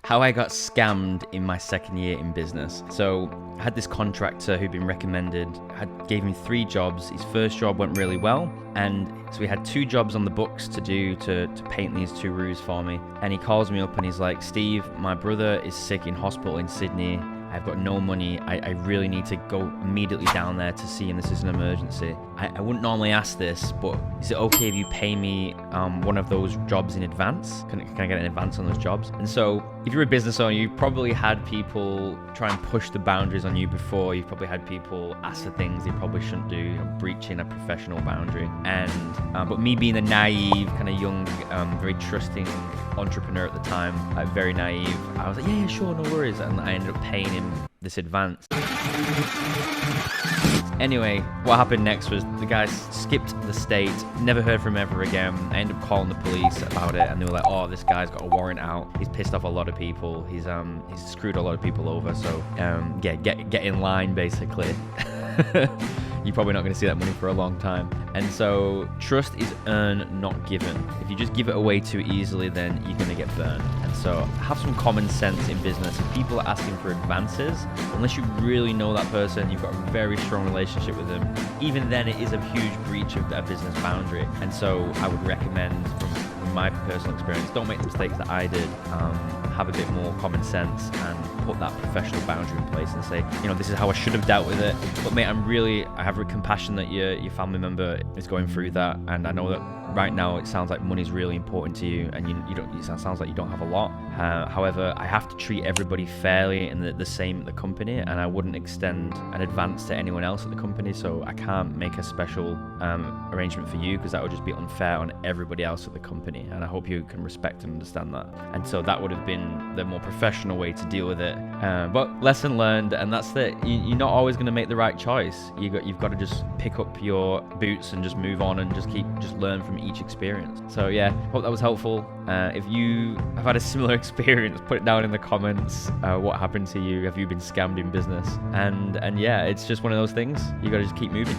How I got scammed in my second year in business. So I had this contractor who'd been recommended, gave me 3 jobs. His first job went really well, and so we had 2 jobs on the books to do to paint these 2 roofs for me. And he calls me up and he's like, Steve, my brother is sick in hospital in Sydney. I've got no money. I really need to go immediately down there to see him. This is an emergency. I wouldn't normally ask this, but is it okay if you pay me one of those jobs in advance? Can I get an advance on those jobs? And so if you're a business owner, you've probably had people try and push the boundaries on you before. You've probably had people ask for things they probably shouldn't do, breaching a professional boundary. And but me being a naive, kind of young, very trusting entrepreneur at the time, very naive, I was like, yeah, sure, no worries. And I ended up paying him this advance. Anyway, what happened next was the guy skipped the state, never heard from him ever again. I ended up calling the police about it, and they were like, oh, this guy's got a warrant out. He's pissed off a lot of people. He's screwed a lot of people over. So get in line, basically. You're probably not going to see that money for a long time. And so trust is earned, not given. If you just give it away too easily, then you're going to get burned. And so have some common sense in business. If people are asking for advances, unless you really know that person, you've got a very strong relationship with them, even then it is a huge breach of that business boundary. And so I would recommend, from my personal experience, don't make the mistakes that I did. Have a bit more common sense and put that professional boundary in place and say, this is how I should have dealt with it. But mate, I have compassion that your family member is going through that, and I know that right now it sounds like money is really important to you, and it sounds like you don't have a lot. However, I have to treat everybody fairly and the same at the company, and I wouldn't extend an advance to anyone else at the company, so I can't make a special arrangement for you, because that would just be unfair on everybody else at the company, and I hope you can respect and understand that. And so that would have been the more professional way to deal with it. But lesson learned, and that's that you're not always going to make the right choice. You've got to just pick up your boots and just move on and just learn from each experience. So yeah, hope that was helpful. If you have had a similar experience, put it down in the comments. What happened to you? Have you been scammed in business? And yeah, it's just one of those things. You got to just keep moving.